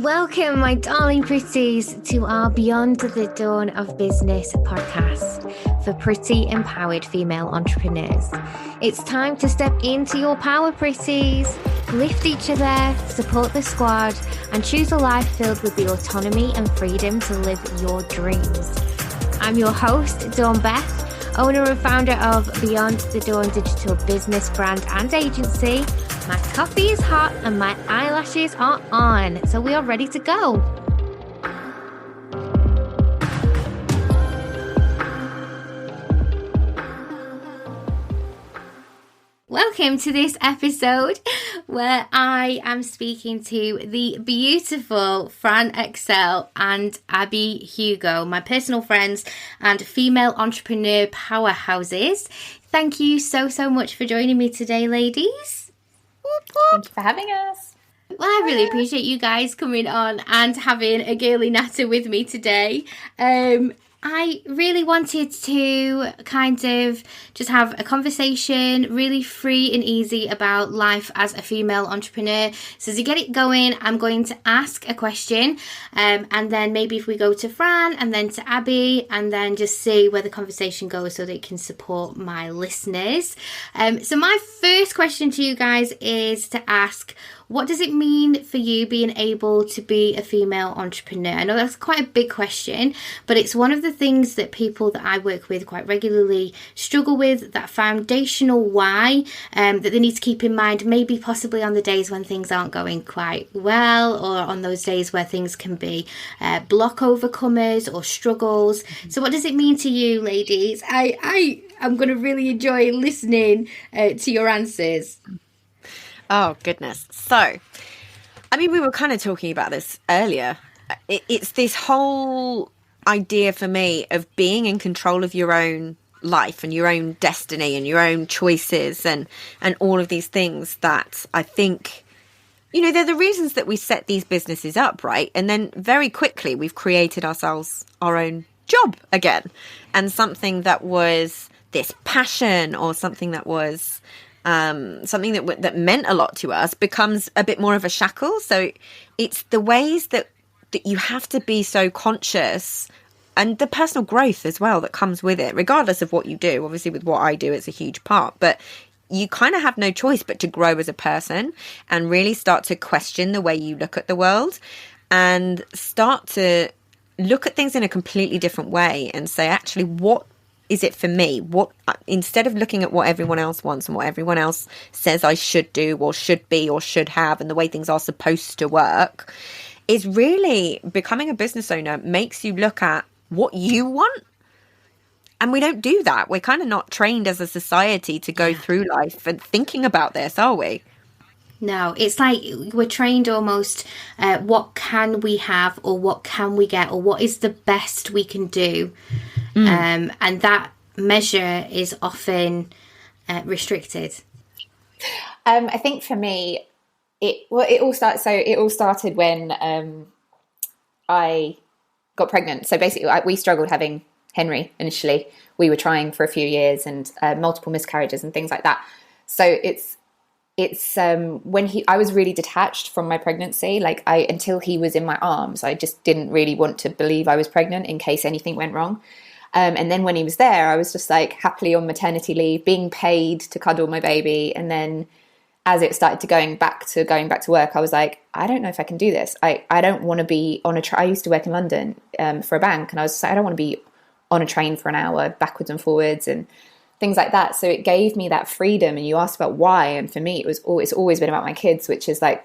Welcome, my darling pretties, to our Beyond the Dawn of Business podcast for pretty, empowered female entrepreneurs. It's time to step into your power, pretties. Lift each other, support the squad, and choose a life filled with the autonomy and freedom to live your dreams. I'm your host, Dawn Beth, owner and founder of Beyond the Dawn digital business brand and agency. My coffee is hot and my eyelashes are on, so we are ready to go. Welcome to this episode where I am speaking to the beautiful Fran Excell and Abi Hugo, my personal friends and female entrepreneur powerhouses. Thank you so much for joining me today, ladies. Thank you for having us. Well, I really appreciate you guys coming on and having a girly natter with me today. I really wanted to kind of just have a conversation, really free and easy about life as a female entrepreneur. So to get it going, I'm going to ask a question, and then maybe if we go to Fran and then to Abi, and then just see where the conversation goes so that it can support my listeners. So my first question to you guys is to ask, what does it mean for you being able to be a female entrepreneur? I know that's quite a big question, but it's one of the things that people that I work with quite regularly struggle with, that foundational why that they need to keep in mind, maybe possibly on the days when things aren't going quite well, or on those days where things can be block overcomers or struggles. So what does it mean to you, ladies? I'm going to really enjoy listening to your answers. Oh, goodness. So, I mean, we were kind of talking about this earlier. It's this whole idea for me of being in control of your own life and your own destiny and your own choices and all of these things that I think, you know, they're the reasons that we set these businesses up, right? And then very quickly we've created ourselves our own job again. And something that was this passion or something that was something that meant a lot to us becomes a bit more of a shackle. So it's the ways that you have to be so conscious, and the personal growth as well that comes with it, regardless of what you do. Obviously with what I do, it's a huge part, but you kind of have no choice but to grow as a person and really start to question the way you look at the world and start to look at things in a completely different way and say, actually, what is it for me? What, instead of looking at what everyone else wants and what everyone else says I should do or should be or should have and the way things are supposed to work, is really becoming a business owner makes you look at what you want. And we don't do that. We're kind of not trained as a society to go through life and thinking about this, are we? No, it's like we're trained almost, what can we have or what can we get or what is the best we can do. And that measure is often restricted. I think for me, it all started when I got pregnant. So basically, we struggled having Henry initially. We were trying for a few years and multiple miscarriages and things like that. So it's when I was really detached from my pregnancy, until he was in my arms, I just didn't really want to believe I was pregnant in case anything went wrong. And then when he was there, I was just like happily on maternity leave, being paid to cuddle my baby. And then as it started to going back to work, I was like, I don't know if I can do this. I don't want to be on I used to work in London for a bank, and I was just like, I don't want to be on a train for an hour backwards and forwards and things like that. So it gave me that freedom. And you asked about why, and for me, it's always been about my kids, which is like,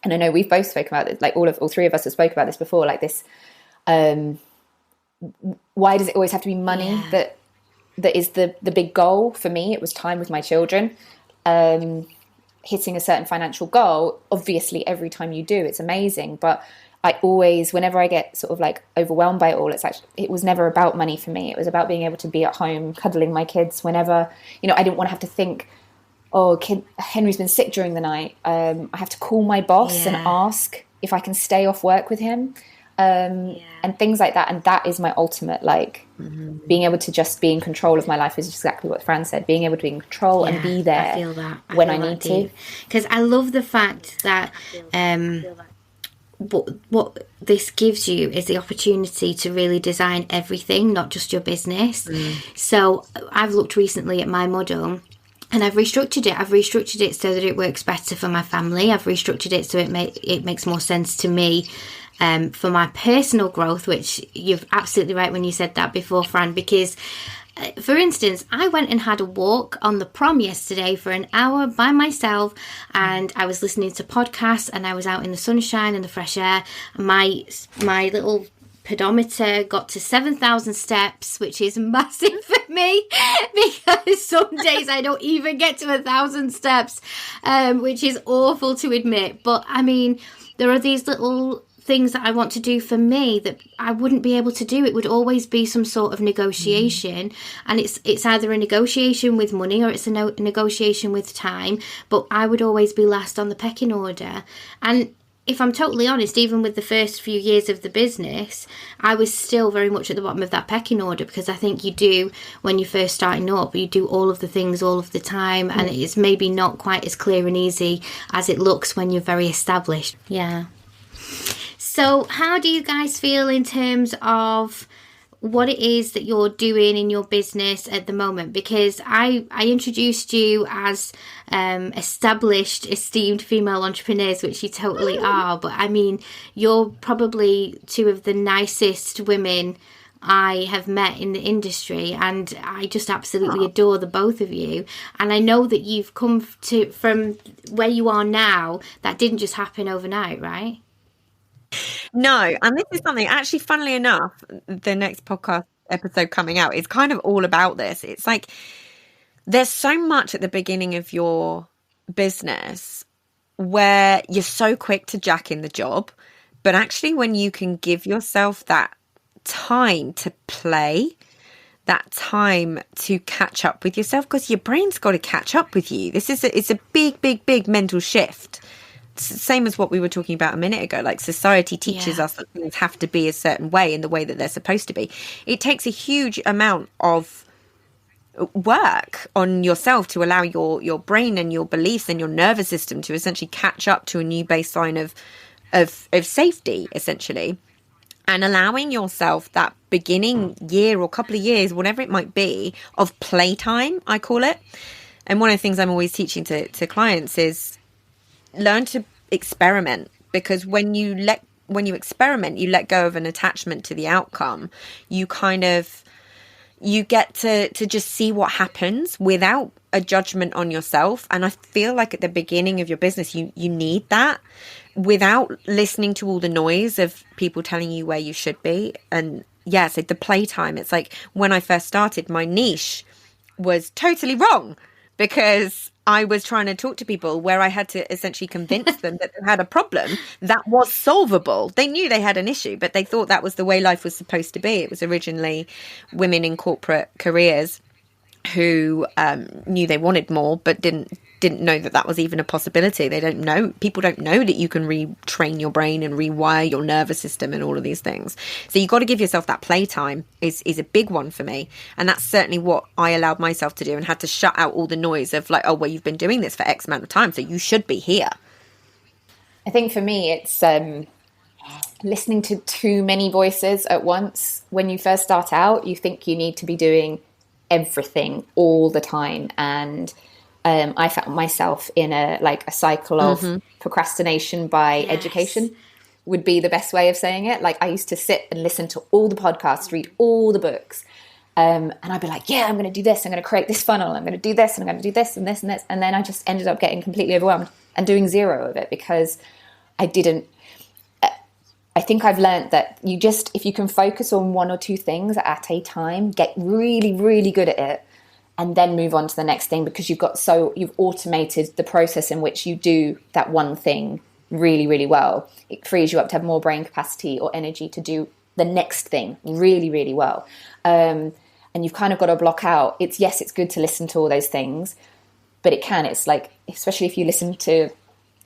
and I know we've both spoken about it, like all three of us have spoken about this before, like this. Why does it always have to be money that is the big goal? For me, it was time with my children. Hitting a certain financial goal, obviously every time you do, it's amazing. But I always, whenever I get sort of like overwhelmed by it all, it was never about money for me. It was about being able to be at home, cuddling my kids whenever, I didn't want to have to think, Henry's been sick during the night. I have to call my boss and ask if I can stay off work with him. And things like that. And that is my ultimate, being able to just be in control of my life is exactly what Fran said, being able to be in control and be there when I need to. Because I love the fact that what this gives you is the opportunity to really design everything, not just your business. So I've looked recently at my model, and I've restructured it. I've restructured it so that it works better for my family. I've restructured it so it makes more sense to me for my personal growth, which you're absolutely right when you said that before, Fran, because for instance, I went and had a walk on the prom yesterday for an hour by myself, and I was listening to podcasts, and I was out in the sunshine and the fresh air. And my little pedometer got to 7,000 steps, which is massive for me because some days I don't even get to 1,000 steps, which is awful to admit. But I mean, there are these little things that I want to do for me that I wouldn't be able to do. It would always be some sort of negotiation, and it's either a negotiation with money or it's a negotiation with time, but I would always be last on the pecking order. And if I'm totally honest, even with the first few years of the business, I was still very much at the bottom of that pecking order, because I think you do, when you're first starting up, you do all of the things all of the time, and it's maybe not quite as clear and easy as it looks when you're very established. Yeah. So how do you guys feel in terms of what it is that you're doing in your business at the moment? Because I introduced you as established, esteemed female entrepreneurs, which you totally are. But I mean, you're probably two of the nicest women I have met in the industry, and I just absolutely adore the both of you. And I know that you've come from where you are now. That didn't just happen overnight, right? No, and this is something, actually, funnily enough, the next podcast episode coming out is kind of all about this. It's like there's so much at the beginning of your business where you're so quick to jack in the job, but actually when you can give yourself that time to play, that time to catch up with yourself, because your brain's got to catch up with you. It's a big mental shift. Same as what we were talking about a minute ago, like society teaches us that things have to be a certain way in the way that they're supposed to be. It takes a huge amount of work on yourself to allow your brain and your beliefs and your nervous system to essentially catch up to a new baseline of safety, essentially. And allowing yourself that beginning year or couple of years, whatever it might be, of playtime, I call it. And one of the things I'm always teaching to clients is learn to experiment, because when you experiment, you let go of an attachment to the outcome. You get to just see what happens without a judgment on yourself. And I feel like at the beginning of your business, you need that, without listening to all the noise of people telling you where you should be. And so the playtime, it's like when I first started, my niche was totally wrong, because I was trying to talk to people where I had to essentially convince them that they had a problem that was solvable. They knew they had an issue, but they thought that was the way life was supposed to be. It was originally women in corporate careers who knew they wanted more, but didn't know that was even a possibility. People don't know that you can retrain your brain and rewire your nervous system and all of these things. So you got to give yourself that playtime is a big one for me. And that's certainly what I allowed myself to do, and had to shut out all the noise of like, oh, well, you've been doing this for X amount of time, so you should be here. I think for me, it's listening to too many voices at once. When you first start out, you think you need to be doing everything all the time, and I found myself in a cycle of procrastination by education would be the best way of saying it. Like, I used to sit and listen to all the podcasts, read all the books, and I'd be like, I'm going to do this, I'm going to create this funnel, I'm going to do this, and I'm going to do this and this and this, and then I just ended up getting completely overwhelmed and doing zero of it, because I think I've learned that if you can focus on one or two things at a time, get really, really good at it, and then move on to the next thing, because you've automated the process in which you do that one thing really, really well. It frees you up to have more brain capacity or energy to do the next thing really, really well. And you've kind of got to block out. It's good to listen to all those things, but it's like, especially if you listen to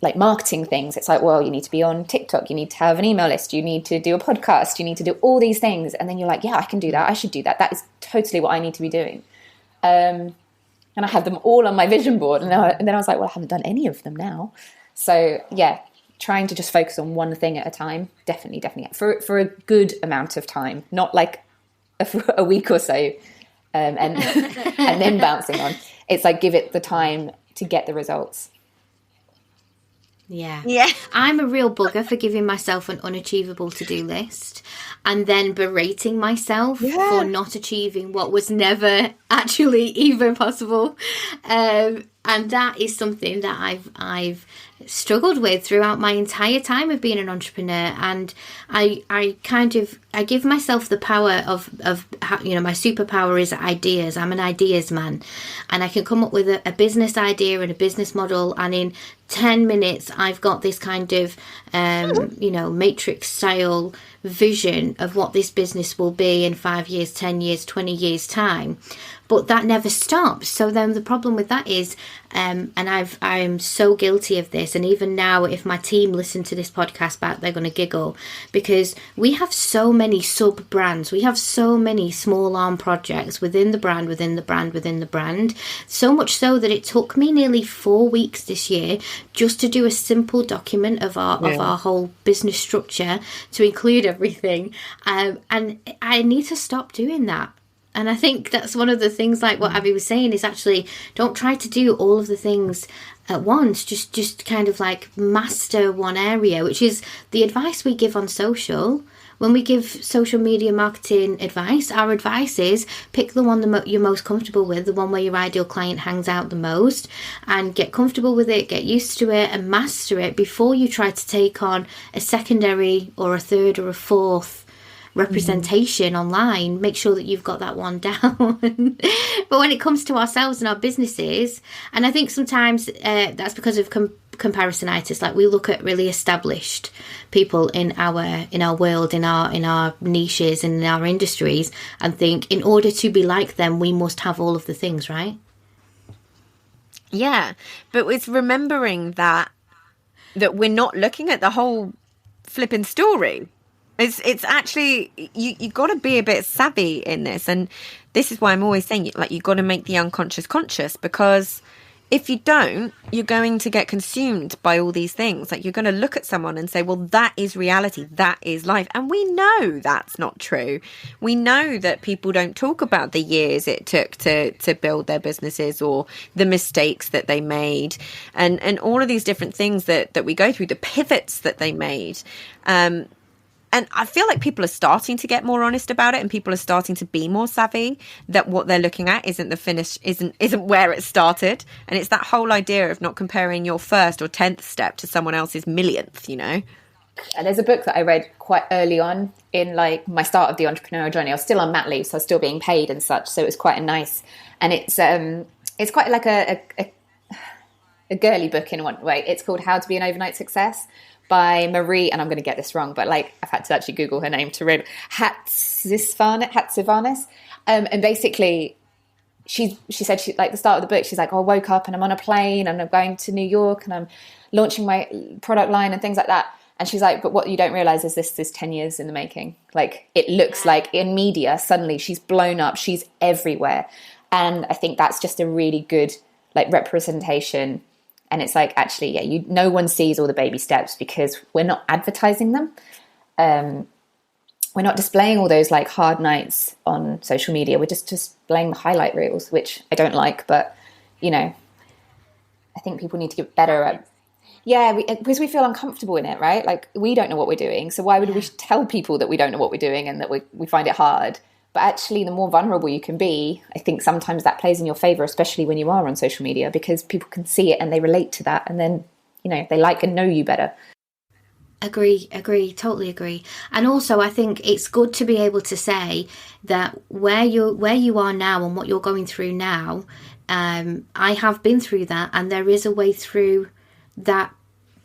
like marketing things, it's like, well, you need to be on TikTok, you need to have an email list, you need to do a podcast, you need to do all these things. And then you're like, I can do that. I should do that. That is totally what I need to be doing. And I had them all on my vision board. And then I was like, well, I haven't done any of them now. So trying to just focus on one thing at a time. Definitely for a good amount of time, not like a week or so, and and then bouncing on. It's like, give it the time to get the results. Yeah. I'm a real bugger for giving myself an unachievable to-do list and then berating myself for not achieving what was never actually even possible. And that is something that I've struggled with throughout my entire time of being an entrepreneur. And I give myself the power of my superpower is ideas. I'm an ideas man, and I can come up with a business idea and a business model, and in 10 minutes I've got this kind of matrix style vision of what this business will be in 5 years, 10 years, 20 years time. But that never stops. So then the problem with that is, and I'm so guilty of this, and even now if my team listen to this podcast back, they're going to giggle, because we have so many sub brands, we have so many small arm projects within the brand, so much so that it took me nearly 4 weeks this year just to do a simple document of our whole business structure to include everything, and I need to stop doing that. And I think that's one of the things, like what Abi was saying, is actually don't try to do all of the things at once. Just kind of like master one area, which is the advice we give on social. When we give social media marketing advice, our advice is pick the one you're most comfortable with, the one where your ideal client hangs out the most, and get comfortable with it, get used to it and master it before you try to take on a secondary or a third or a fourth representation online. Make sure that you've got that one down. But when it comes to ourselves and our businesses, and I think sometimes that's because of comparisonitis, like we look at really established people in our world, in our niches and in our industries, and think in order to be like them we must have all of the things, right? Yeah, but it's remembering that we're not looking at the whole flipping story. It's actually, you got to be a bit savvy in this, and this is why I'm always saying, like, you got to make the unconscious conscious, because if you don't, you're going to get consumed by all these things. Like, you're going to look at someone and say, well, that is reality, that is life, and we know that's not true. We know that people don't talk about the years it took to build their businesses, or the mistakes that they made, and all of these different things that we go through, the pivots that they made. And I feel like people are starting to get more honest about it, and people are starting to be more savvy that what they're looking at isn't the finish, isn't where it started. And it's that whole idea of not comparing your first or 10th step to someone else's millionth, you know? And there's a book that I read quite early on in like my start of the entrepreneurial journey. I was still on mat leave, so I was still being paid and such. So it was quite a nice, and it's quite like a girly book in one way. It's called How to Be an Overnight Success, by Marie, and I'm going to get this wrong, but like I've had to actually Google her name to read, Hatzivanis. And basically she said, she, like the start of the book, she's like, I woke up and I'm on a plane and I'm going to New York and I'm launching my product line and things like that. And she's like, but what you don't realize is this is 10 years in the making. Like, it looks like in media, suddenly she's blown up, she's everywhere. And I think that's just a really good like representation. And it's like, actually, yeah, no one sees all the baby steps because we're not advertising them. We're not displaying all those like hard nights on social media. We're just displaying the highlight reels, which I don't like. But, you know, I think people need to get better at, because we feel uncomfortable in it, right? Like, we don't know what we're doing. So why would we tell people that we don't know what we're doing and that we find it hard? But actually, the more vulnerable you can be, I think sometimes that plays in your favor, especially when you are on social media, because people can see it and they relate to that. And then, you know, they like and know you better. Agree, totally agree. And also, I think it's good to be able to say that where you are now and what you're going through now, I have been through that, and there is a way through that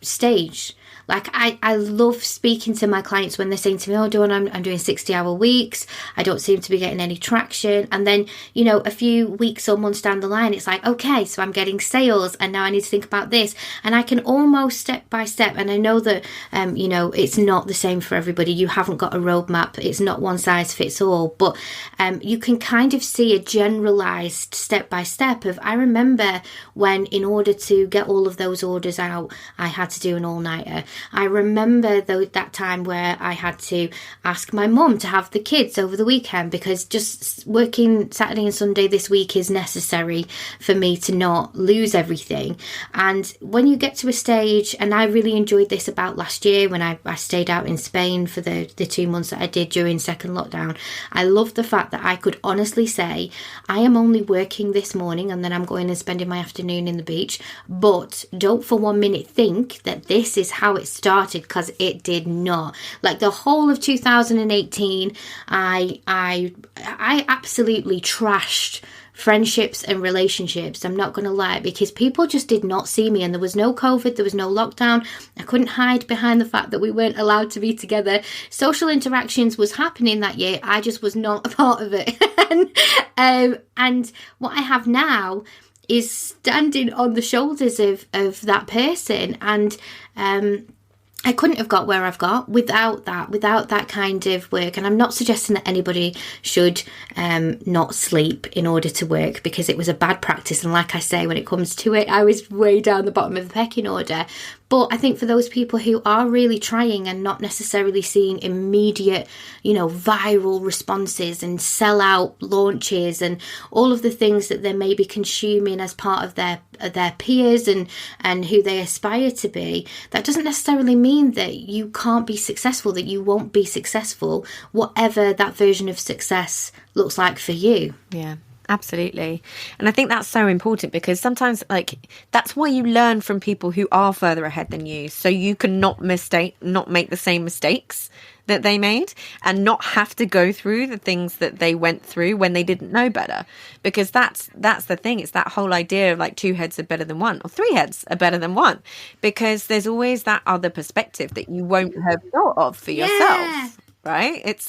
stage. Like, I love speaking to my clients when they're saying to me, oh, Dawn, I'm doing 60-hour weeks. I don't seem to be getting any traction. And then, you know, a few weeks or months down the line, it's like, okay, so I'm getting sales and now I need to think about this. And I can almost step by step. And I know that, you know, it's not the same for everybody. You haven't got a roadmap. It's not one size fits all. But you can kind of see a generalized step by step of, I remember when, in order to get all of those orders out, I had to do an all-nighter. I remember that time where I had to ask my mum to have the kids over the weekend because just working Saturday and Sunday this week is necessary for me to not lose everything. And when you get to a stage, and I really enjoyed this about last year when I stayed out in Spain for the 2 months that I did during second lockdown, I loved the fact that I could honestly say, I am only working this morning and then I'm going and spending my afternoon in the beach, but don't for 1 minute think that this is how it started, because it did not. Like the whole of 2018, I absolutely trashed friendships and relationships. I'm not going to lie, because people just did not see me, and there was no COVID, there was no lockdown. I couldn't hide behind the fact that we weren't allowed to be together. Social interactions was happening that year. I just was not a part of it. And what I have now is standing on the shoulders of that person, and I couldn't have got where I've got without that kind of work. And I'm not suggesting that anybody should not sleep in order to work, because it was a bad practice. And like I say, when it comes to it, I was way down the bottom of the pecking order. But I think for those people who are really trying and not necessarily seeing immediate, viral responses and sell-out launches and all of the things that they may be consuming as part of their peers and who they aspire to be, that doesn't necessarily mean that you can't be successful, that you won't be successful, whatever that version of success looks like for you. Yeah. Absolutely. And I think that's so important, because sometimes that's why you learn from people who are further ahead than you, so you can not make the same mistakes that they made and not have to go through the things that they went through when they didn't know better. Because that's the thing. It's that whole idea of 2 heads are better than one, or 3 heads are better than one, because there's always that other perspective that you won't have thought of for yourself, right? It's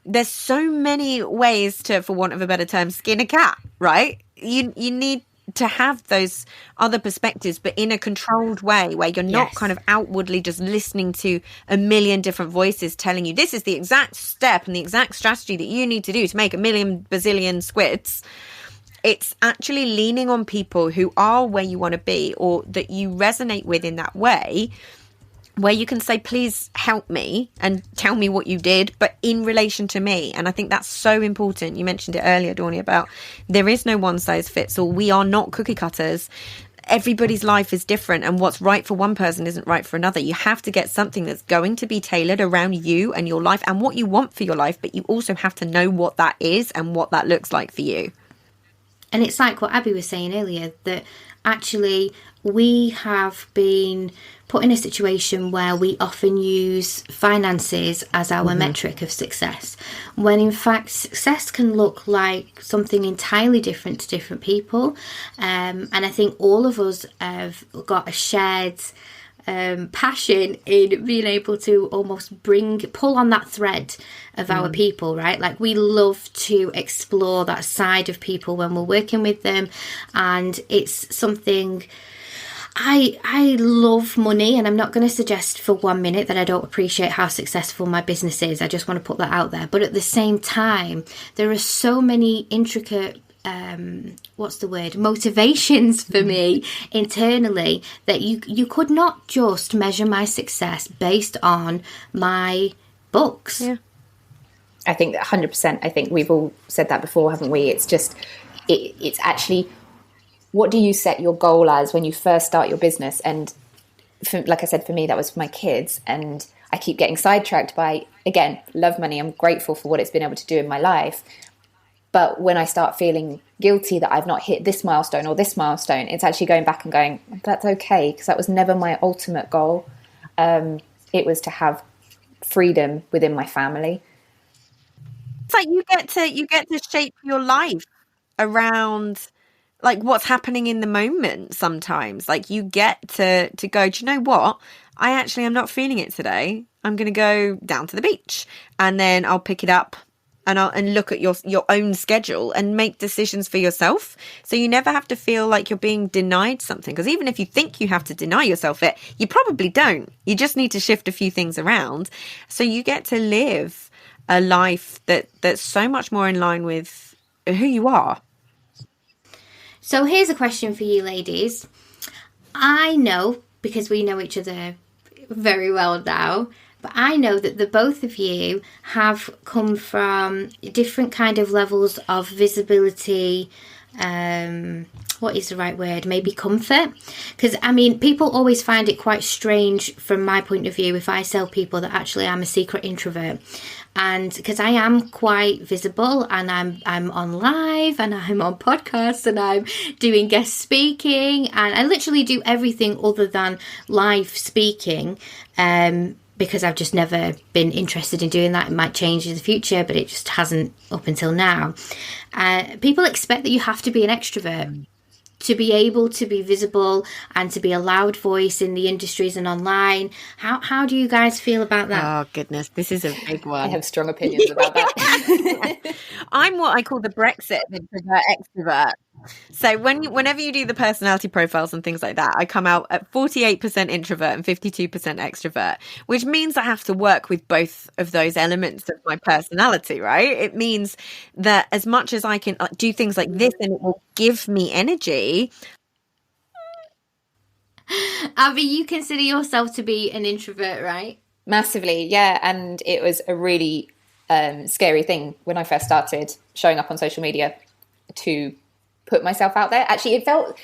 there's so many ways to, for want of a better term, skin a cat, right? You need to have those other perspectives, but in a controlled way, where you're not kind of outwardly just listening to a million different voices telling you this is the exact step and the exact strategy that you need to do to make a million bazillion squids. It's actually leaning on people who are where you want to be, or that you resonate with in that way, where you can say, please help me and tell me what you did, but in relation to me. And I think that's so important. You mentioned it earlier, Dawnie, about there is no one size fits all. We are not cookie cutters. Everybody's life is different, and what's right for one person isn't right for another. You have to get something that's going to be tailored around you and your life and what you want for your life, but you also have to know what that is and what that looks like for you. And it's like what Abi was saying earlier, that actually we have been put in a situation where we often use finances as our metric of success, when in fact success can look like something entirely different to different people. And I think all of us have got a shared passion in being able to almost pull on that thread of our people, right? Like we love to explore that side of people when we're working with them, and it's something. I love money, and I'm not going to suggest for 1 minute that I don't appreciate how successful my business is. I just want to put that out there. But at the same time, there are so many intricate motivations for me internally, that you could not just measure my success based on my books. Yeah. I think that 100%. I think we've all said that before, haven't we? It's just, it's actually, what do you set your goal as when you first start your business? And like I said, for me, that was for my kids. And I keep getting sidetracked by, again, love money. I'm grateful for what it's been able to do in my life. But when I start feeling guilty that I've not hit this milestone or this milestone, it's actually going back and going, that's okay, because that was never my ultimate goal. It was to have freedom within my family. It's like you get to shape your life around what's happening in the moment. Sometimes you get to go, do you know what? I'm not feeling it today. I'm going to go down to the beach, and then I'll pick it up and look at your own schedule and make decisions for yourself. So you never have to feel like you're being denied something, because even if you think you have to deny yourself it, you probably don't. You just need to shift a few things around. So you get to live a life that's so much more in line with who you are. So here's a question for you ladies. I know, because we know each other very well now, but I know that the both of you have come from different kind of levels of visibility. What is the right word? Maybe comfort. Because, I mean, people always find it quite strange from my point of view if I tell people that actually I'm a secret introvert. And because I am quite visible, and I'm on live, and I'm on podcasts, and I'm doing guest speaking, and I literally do everything other than live speaking, because I've just never been interested in doing that. It might change in the future, but it just hasn't up until now. People expect that you have to be an extrovert to be able to be visible and to be a loud voice in the industries and online. How do you guys feel about that? Oh, goodness. This is a big one. I have strong opinions about that. I'm what I call the Brexit of introvert extrovert. So whenever you do the personality profiles and things like that, I come out at 48% introvert and 52% extrovert, which means I have to work with both of those elements of my personality, right? It means that as much as I can do things like this and it will give me energy. Abi, you consider yourself to be an introvert, right? Massively, yeah. And it was a really scary thing when I first started showing up on social media to put myself out there. Actually, it felt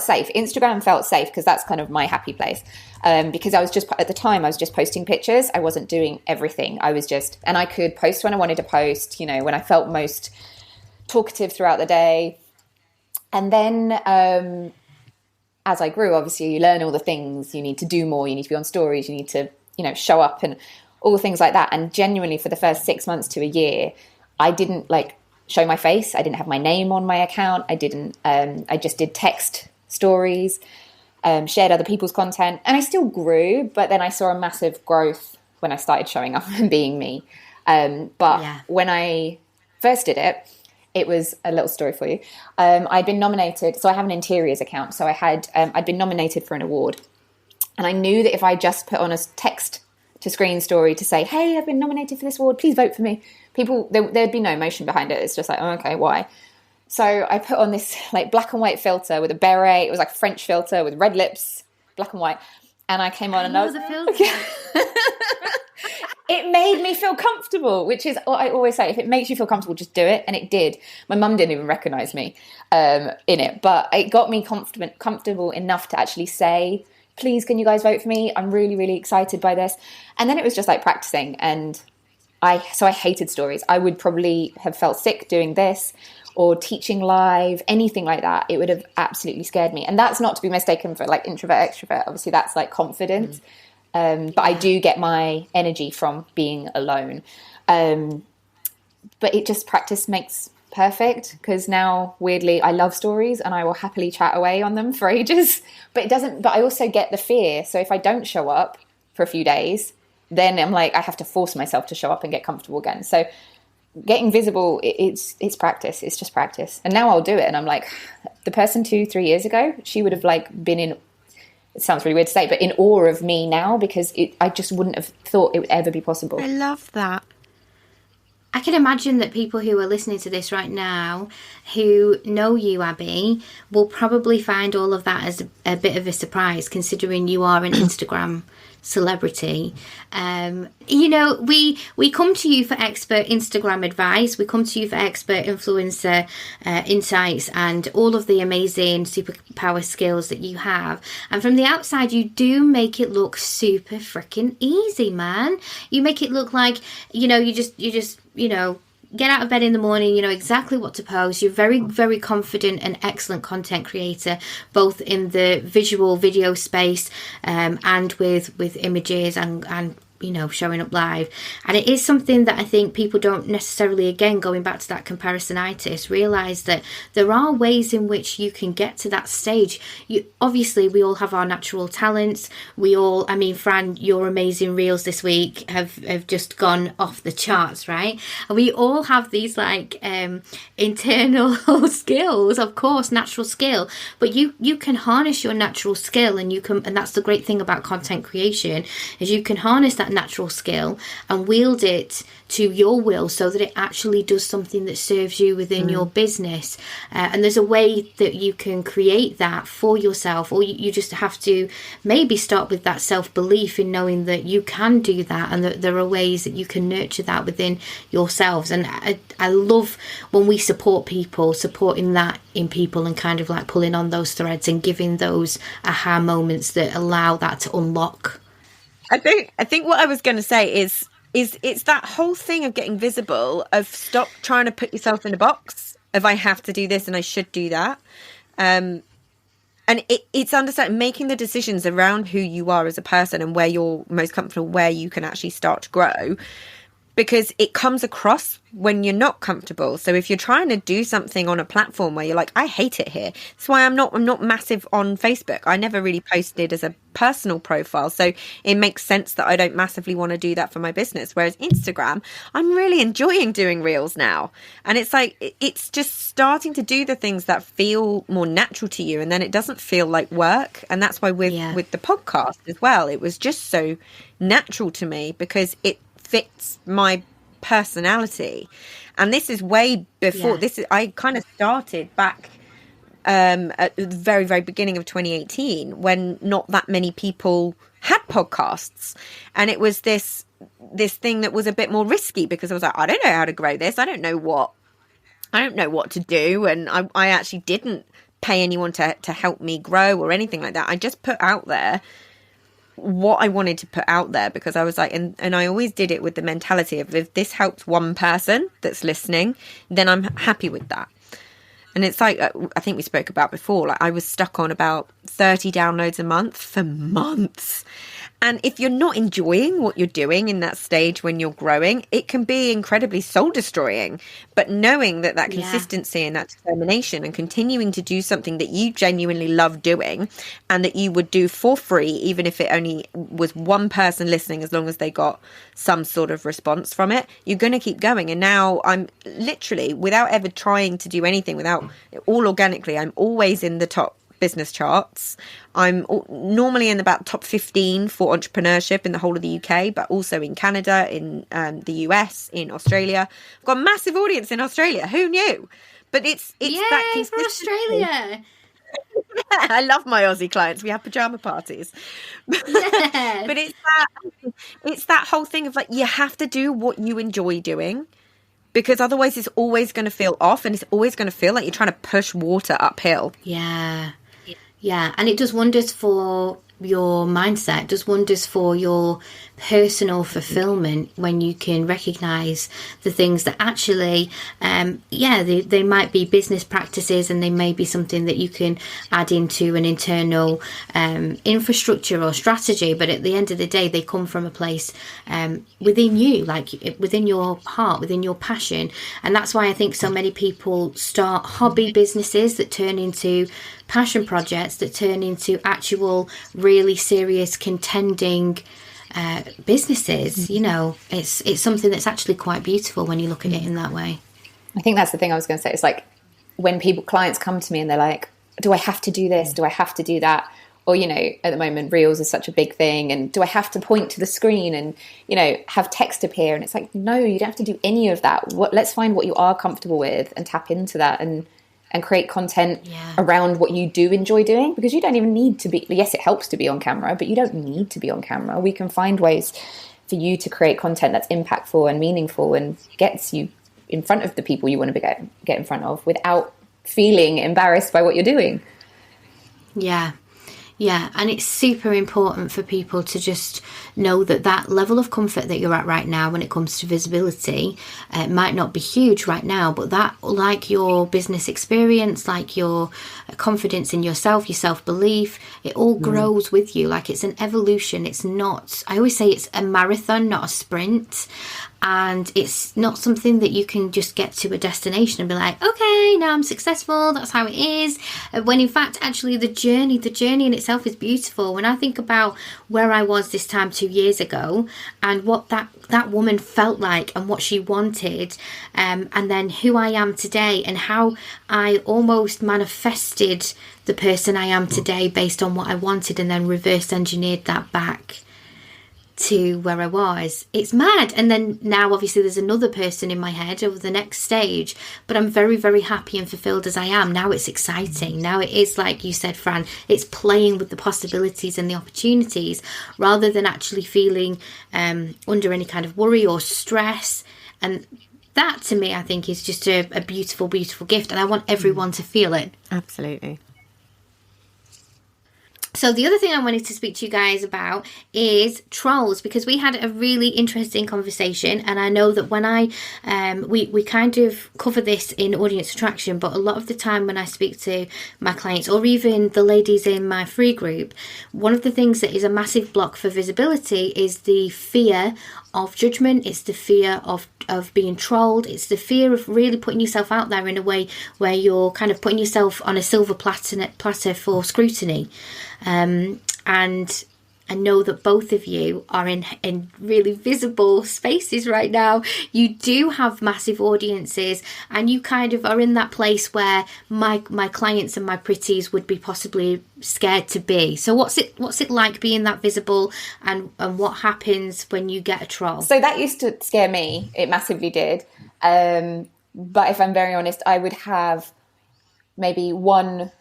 safe. Instagram felt safe because that's kind of my happy place. Because at the time I was just posting pictures. I wasn't doing everything. And I could post when I wanted to post, when I felt most talkative throughout the day. And then as I grew, obviously you learn all the things you need to do more. You need to be on stories. You need to, show up and all things like that. And genuinely for the first 6 months to a year, I didn't show my face. I didn't have my name on my account. I just did text stories, shared other people's content, and I still grew, but then I saw a massive growth when I started showing up and being me. When I first did it, it was a little story for you. I'd been nominated. So I have an interiors account. So I'd been nominated for an award, and I knew that if I just put on a text to screen story to say, hey, I've been nominated for this award, please vote for me, there'd be no emotion behind it. It's just like, oh, okay, why? So I put on this black and white filter with a beret. It was like a French filter with red lips, black and white. And I came on and I was the filter. It made me feel comfortable, which is what I always say. If it makes you feel comfortable, just do it. And it did. My mum didn't even recognize me in it, but it got me comfortable enough to actually say, please, can you guys vote for me? I'm really, really excited by this. And then it was just practicing. And I hated stories. I would probably have felt sick doing this or teaching live, anything like that. It would have absolutely scared me. And that's not to be mistaken for introvert, extrovert. Obviously that's confidence. But I do get my energy from being alone. But practice makes perfect, because now weirdly I love stories and I will happily chat away on them for ages. But I also get the fear. So if I don't show up for a few days, then I'm I have to force myself to show up and get comfortable again. So getting visible, it's practice. It's just practice. And now I'll do it. And I'm the person 2-3 years ago, she would have been in, it sounds really weird to say, but in awe of me now, because I just wouldn't have thought it would ever be possible. I love that. I can imagine that people who are listening to this right now who know you, Abi, will probably find all of that as a bit of a surprise, considering you are an Instagram celebrity. We come to you for expert Instagram advice. We come to you for expert influencer insights and all of the amazing superpower skills that you have. And from the outside, you do make it look super freaking easy, man. You make it look like, you just get out of bed in the morning, you know exactly what to post. You're very, very confident and excellent content creator, both in the visual video space and with images and showing up live. And it is something that I think people don't necessarily, again, going back to that comparisonitis, realise that there are ways in which you can get to that stage. Obviously, we all have our natural talents. Fran, your amazing reels this week have just gone off the charts, right? And we all have these internal skills, of course, natural skill, but you can harness your natural skill, and that's the great thing about content creation, is you can harness that natural skill and wield it to your will so that it actually does something that serves you within your business. And there's a way that you can create that for yourself, or you just have to maybe start with that self-belief in knowing that you can do that, and that there are ways that you can nurture that within yourselves. And I love when we support people, supporting that in people, and kind of like pulling on those threads and giving those aha moments that allow that to unlock. I think what I was going to say is it's that whole thing of getting visible, of stop trying to put yourself in a box of I have to do this and I should do that. And it's understanding, making the decisions around who you are as a person and where you're most comfortable, where you can actually start to grow. Because it comes across when you're not comfortable. So if you're trying to do something on a platform where you're like, I hate it here. That's why I'm not massive on Facebook. I never really posted as a personal profile. So it makes sense that I don't massively want to do that for my business. Whereas Instagram, I'm really enjoying doing reels now. And it's like, it's just starting to do the things that feel more natural to you. And then it doesn't feel like work. And that's why with the podcast as well, it was just so natural to me because it fits my personality. And this is way before I kind of started back at the very, very beginning of 2018 when not that many people had podcasts. And it was this thing that was a bit more risky because I was like, I don't know how to grow this. I don't know what to do. And I actually didn't pay anyone to help me grow or anything like that. I just put out there what I wanted to put out there because I was like, and I always did it with the mentality of if this helps one person that's listening, then I'm happy with that. And it's like, I think we spoke about before, like I was stuck on about 30 downloads a month for months. And if you're not enjoying what you're doing in that stage when you're growing, it can be incredibly soul destroying. But knowing that consistency and that determination and continuing to do something that you genuinely love doing and that you would do for free, even if it only was one person listening, as long as they got some sort of response from it, you're going to keep going. And now I'm literally, without ever trying to do anything, without all organically, I'm always in the top business charts. I'm normally in about top 15 for entrepreneurship in the whole of the UK, but also in Canada, in the US, in Australia. I've got a massive audience in Australia. Who knew? But it's Yay, that consistency. for Australia. I love my Aussie clients. We have pajama parties. Yes. But it's that whole thing of like, you have to do what you enjoy doing, because otherwise it's always going to feel off and it's always going to feel like you're trying to push water uphill. Yeah, and it does wonders for your mindset, does wonders for your personal fulfillment when you can recognize the things that actually they might be business practices and they may be something that you can add into an internal infrastructure or strategy, but at the end of the day they come from a place within you, like within your heart, within your passion. And that's why I think so many people start hobby businesses that turn into passion projects, that turn into actual really serious contending businesses. You know, it's something that's actually quite beautiful when you look at it in that way. I think that's the thing I was going to say. It's like when clients come to me and they're like, do I have to do this? Do I have to do that? Or, you know, at the moment, Reels is such a big thing. And do I have to point to the screen and, you know, have text appear? And it's like, no, you don't have to do any of that. Let's find what you are comfortable with and tap into that and create content around what you do enjoy doing, because you don't even need to be, yes, it helps to be on camera, but you don't need to be on camera. We can find ways for you to create content that's impactful and meaningful and gets you in front of the people you want to get in front of without feeling embarrassed by what you're doing. Yeah, and it's super important for people to just know that level of comfort that you're at right now when it comes to visibility, it might not be huge right now, but that, like your business experience, like your confidence in yourself, your self-belief, it all grows with you. Like it's an evolution. It's not, I always say it's a marathon, not a sprint. And it's not something that you can just get to a destination and be like, okay, now I'm successful, that's how it is. When in fact, actually the journey in itself is beautiful. When I think about where I was this time 2 years ago and what that woman felt like and what she wanted, and then who I am today and how I almost manifested the person I am today based on what I wanted and then reverse engineered that back to where I was. It's mad. And then now obviously there's another person in my head over the next stage, but I'm very, very happy and fulfilled as I am. Now it's exciting. Now it is, like you said, Fran, it's playing with the possibilities and the opportunities rather than actually feeling under any kind of worry or stress. And that to me, I think, is just a beautiful, beautiful gift. And I want everyone to feel it. Absolutely. So the other thing I wanted to speak to you guys about is trolls, because we had a really interesting conversation, and I know that when we kind of cover this in audience attraction, but a lot of the time when I speak to my clients or even the ladies in my free group, one of the things that is a massive block for visibility is the fear of judgment. It's the fear of being trolled. It's the fear of really putting yourself out there in a way where you're kind of putting yourself on a silver platter for scrutiny. And I know that both of you are in really visible spaces right now. You do have massive audiences, and you kind of are in that place where my clients and my pretties would be possibly scared to be. So what's it like being that visible, and what happens when you get a troll? So that used to scare me. It massively did. But if I'm very honest, I would have maybe one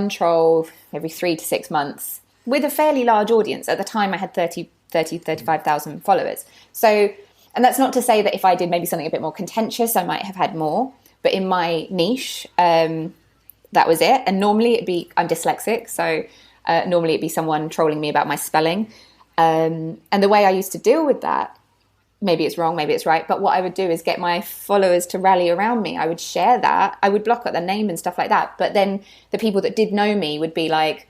troll every 3 to 6 months with a fairly large audience. At the time I had 35,000 followers. So, and that's not to say that if I did maybe something a bit more contentious, I might have had more, but in my niche, that was it. And normally I'm dyslexic. So normally it'd be someone trolling me about my spelling. And the way I used to deal with that, maybe it's wrong, maybe it's right, but what I would do is get my followers to rally around me. I would share that. I would block out their name and stuff like that. But then the people that did know me would be like,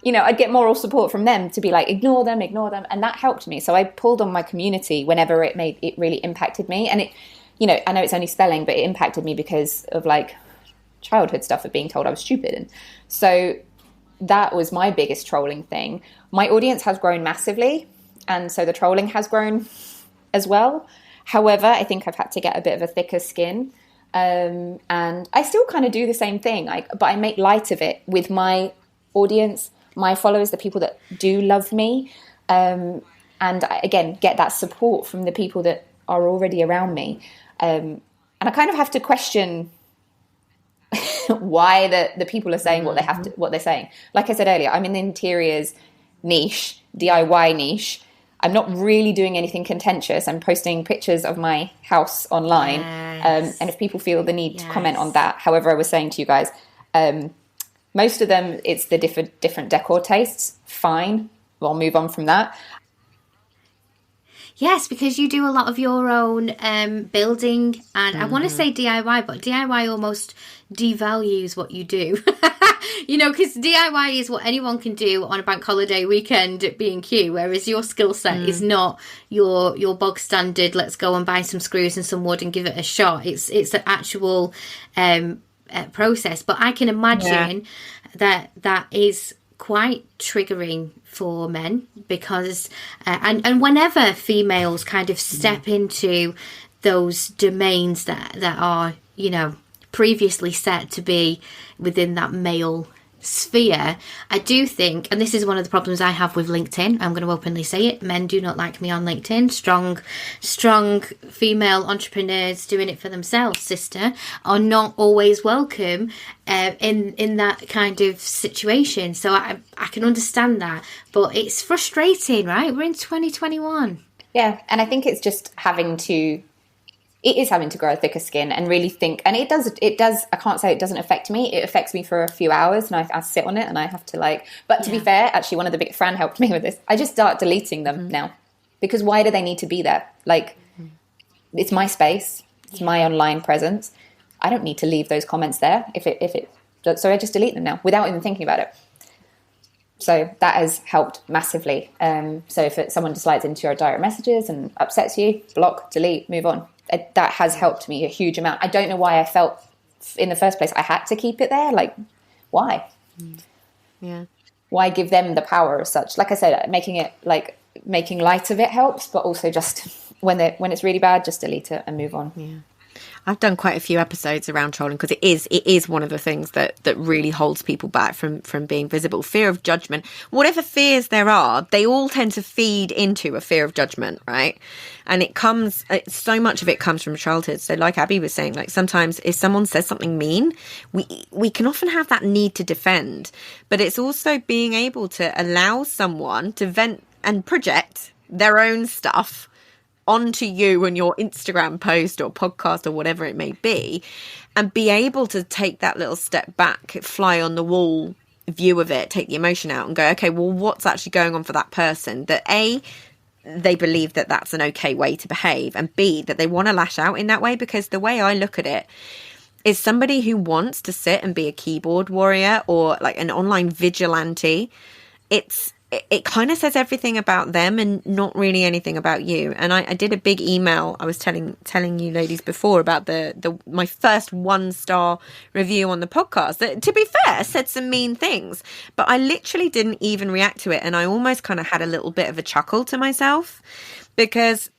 I'd get moral support from them to be like, ignore them. And that helped me. So I pulled on my community whenever it really impacted me. And it, I know it's only spelling, but it impacted me because of like childhood stuff of being told I was stupid. And so that was my biggest trolling thing. My audience has grown massively. And so the trolling has grown as well. However, I think I've had to get a bit of a thicker skin. And I still kind of do the same thing, but I make light of it with my audience, my followers, the people that do love me. And I, again, get that support from the people that are already around me. And I kind of have to question why the people are saying what they're saying. Like I said earlier, I'm in the interiors niche, DIY niche. I'm not really doing anything contentious. I'm posting pictures of my house online. Yes. And if people feel the need to comment on that, however, I was saying to you guys, most of them, it's the different decor tastes. Fine. We'll move on from that. Yes, because you do a lot of your own building, and I want to say DIY, but DIY almost devalues what you do. Because DIY is what anyone can do on a bank holiday weekend at B&Q, whereas your skill set is not your bog standard, let's go and buy some screws and some wood and give it a shot. It's an actual process. But I can imagine that is quite triggering for men, because and whenever females kind of step into those domains that are previously set to be within that male sphere, I do think, and this is one of the problems I have with LinkedIn, I'm going to openly say it, men do not like me on LinkedIn. Strong female entrepreneurs doing it for themselves, sister, are not always welcome in that kind of situation. So I can understand that, but it's frustrating, right? We're in 2021. Yeah, and I think it's just having to grow a thicker skin and really think. And it does, I can't say it doesn't affect me. It affects me for a few hours, and I sit on it, and I have to but to be fair, actually one of the big, Fran helped me with this. I just start deleting them now, because why do they need to be there? It's my space. It's my online presence. I don't need to leave those comments there so I just delete them now without even thinking about it. So that has helped massively. So if someone slides into your direct messages and upsets you, block, delete, move on. That has helped me a huge amount. I don't know why I felt in the first place I had to keep it there. Why? Yeah. Why give them the power as such? Like I said, making light of it helps, but also just when it's really bad, just delete it and move on. Yeah. I've done quite a few episodes around trolling because it is one of the things that really holds people back from being visible. Fear of judgment, whatever fears there are, they all tend to feed into a fear of judgment, right? And so much of it comes from childhood. So like Abi was saying, like sometimes if someone says something mean, we can often have that need to defend, but it's also being able to allow someone to vent and project their own stuff onto you and your Instagram post or podcast or whatever it may be, and be able to take that little step back, fly on the wall view of it, take the emotion out and go, okay, well, what's actually going on for that person? That A, they believe that that's an okay way to behave, and B, that they want to lash out in that way. Because the way I look at it is somebody who wants to sit and be a keyboard warrior or like an online vigilante, it kind of says everything about them and not really anything about you. And I did a big email. I was telling you ladies before about my first 1-star review on the podcast that, to be fair, said some mean things, but I literally didn't even react to it. And I almost kind of had a little bit of a chuckle to myself because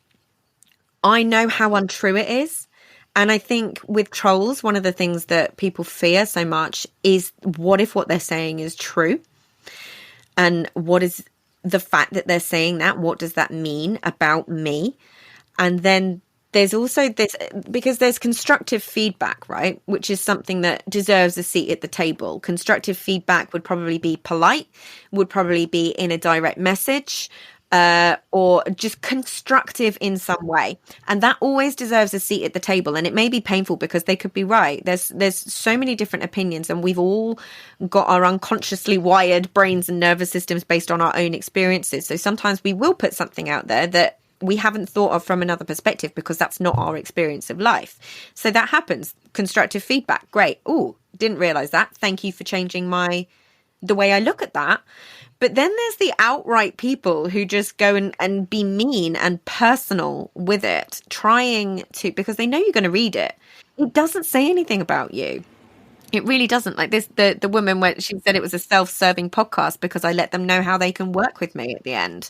I know how untrue it is. And I think with trolls, one of the things that people fear so much is what if what they're saying is true? And what is the fact that they're saying that? What does that mean about me? And then there's also this, because there's constructive feedback, right? Which is something that deserves a seat at the table. Constructive feedback would probably be polite, would probably be in a direct message, or just constructive in some way. And that always deserves a seat at the table. And it may be painful because they could be right. There's so many different opinions, and we've all got our unconsciously wired brains and nervous systems based on our own experiences. So sometimes we will put something out there that we haven't thought of from another perspective because that's not our experience of life. So that happens. Constructive feedback. Great. Oh, didn't realize that. Thank you for changing the way I look at that. But then there's the outright people who just go and be mean and personal with it, trying to, because they know you're going to read it. It doesn't say anything about you. It really doesn't. Like this, the woman, where she said it was a self-serving podcast because I let them know how they can work with me at the end.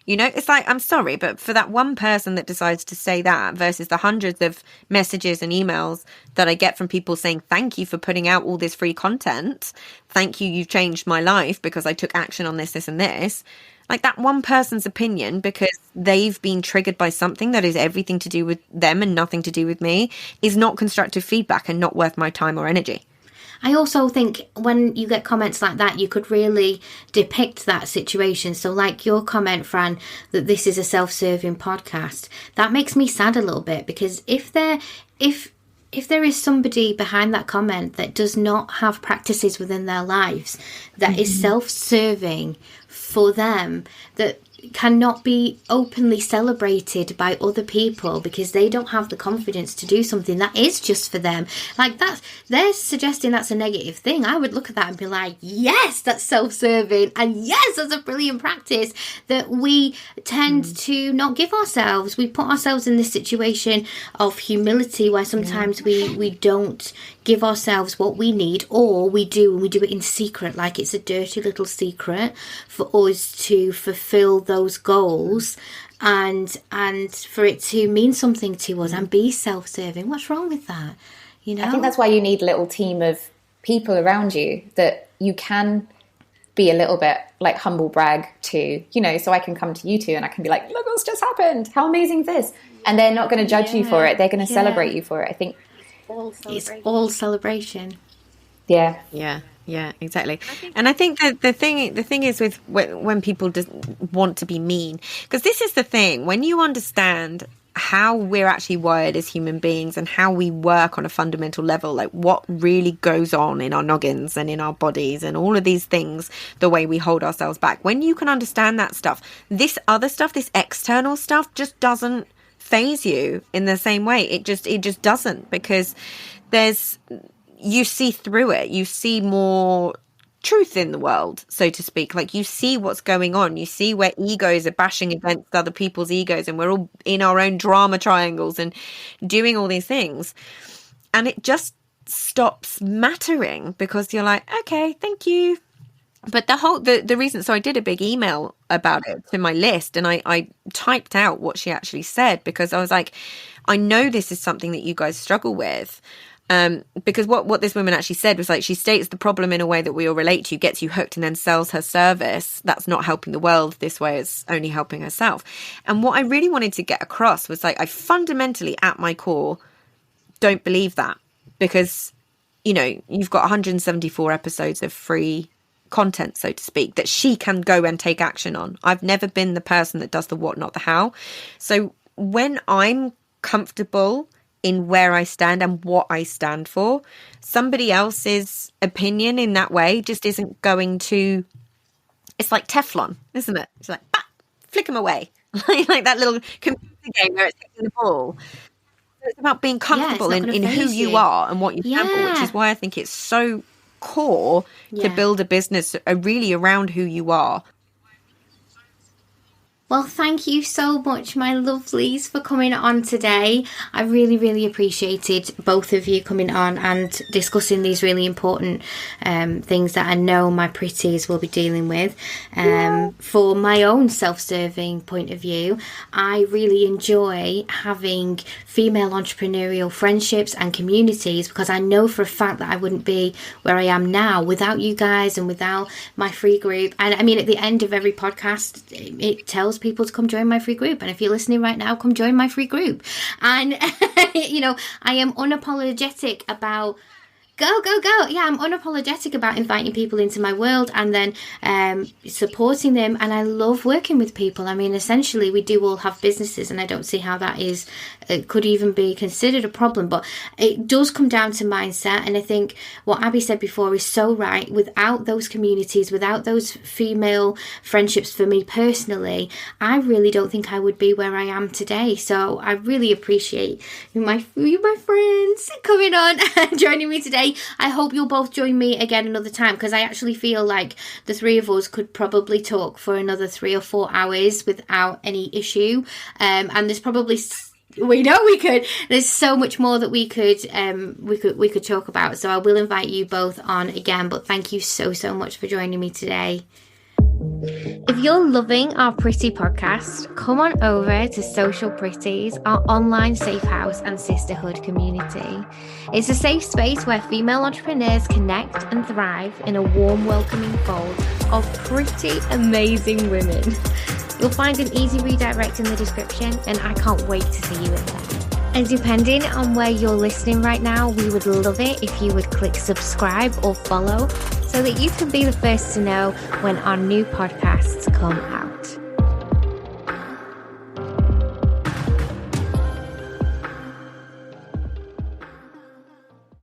You know, it's like, I'm sorry, but for that one person that decides to say that versus the hundreds of messages and emails that I get from people saying, thank you for putting out all this free content. Thank you. You've changed my life because I took action on this, this and this. Like that one person's opinion, because they've been triggered by something that is everything to do with them and nothing to do with me, is not constructive feedback and not worth my time or energy. I also think when you get comments like that, you could really depict that situation. So like your comment, Fran, that this is a self-serving podcast, that makes me sad a little bit, because if there is somebody behind that comment that does not have practices within their lives that is self-serving for them, that cannot be openly celebrated by other people because they don't have the confidence to do something that is just for them, like that, they're suggesting that's a negative thing. I would look at that and be like, yes, that's self-serving, and yes, that's a brilliant practice that we tend to not give ourselves. We put ourselves in this situation of humility where sometimes we don't give ourselves what we need, or we do, and we do it in secret, like it's a dirty little secret for us to fulfill those goals and for it to mean something to us and be self-serving. What's wrong with that? You know, I think that's why you need a little team of people around you that you can be a little bit like humble brag to, you know, so I can come to you two and I can be like, look what's just happened, how amazing is this, and they're not going to judge you for it, they're going to celebrate you for it. I think it's all celebration. Yeah, exactly. And I think that the thing is with when people just want to be mean, because this is the thing, when you understand how we're actually wired as human beings and how we work on a fundamental level, like what really goes on in our noggins and in our bodies and all of these things, the way we hold ourselves back, when you can understand that stuff, this other stuff, this external stuff just doesn't phase you in the same way. It just doesn't, because you see through it, you see more truth in the world, so to speak. Like you see what's going on, you see where egos are bashing against other people's egos, and we're all in our own drama triangles and doing all these things, and it just stops mattering because you're like, okay, thank you, But the reason, so I did a big email about it to my list, and I typed out what she actually said, because I was like, I know this is something that you guys struggle with. Because what this woman actually said was like, she states the problem in a way that we all relate to, gets you hooked, and then sells her service. That's not helping the world. This way it's only helping herself. And what I really wanted to get across was like, I fundamentally at my core don't believe that, because, you know, you've got 174 episodes of free content, so to speak, that she can go and take action on. I've never been the person that does the what, not the how. So when I'm comfortable in where I stand and what I stand for, somebody else's opinion in that way just isn't going to, it's like Teflon, isn't it? It's like, bah, flick them away. Like that little computer game where it's hitting the ball. So it's about being comfortable in who you are and what you stand for, which is why I think it's so core to build a business really around who you are. Well, thank you so much, my lovelies, for coming on today. I really, really appreciated both of you coming on and discussing these really important things that I know my pretties will be dealing with. For my own self-serving point of view, I really enjoy having female entrepreneurial friendships and communities, because I know for a fact that I wouldn't be where I am now without you guys and without my free group. And I mean, at the end of every podcast, it tells people to come join my free group, and if you're listening right now, come join my free group. And you know, I am unapologetic about go. Yeah, I'm unapologetic about inviting people into my world and then supporting them. And I love working with people. I mean, essentially, we do all have businesses, and I don't see how that is could even be considered a problem. But it does come down to mindset. And I think what Abi said before is so right. Without those communities, without those female friendships, for me personally, I really don't think I would be where I am today. So I really appreciate you, my friends, coming on and joining me today. I hope you'll both join me again another time, because I actually feel like the three of us could probably talk for another 3 or 4 hours without any issue. And there's probably, we know we could, there's so much more that we could talk about. So I will invite you both on again, but thank you so much for joining me today. If you're loving our Pretty podcast, come on over to Social Pretties, our online safe house and sisterhood community. It's a safe space where female entrepreneurs connect and thrive in a warm, welcoming fold of pretty amazing women. You'll find an easy redirect in the description, and I can't wait to see you in there. And depending on where you're listening right now, we would love it if you would click subscribe or follow, so that you can be the first to know when our new podcasts come out.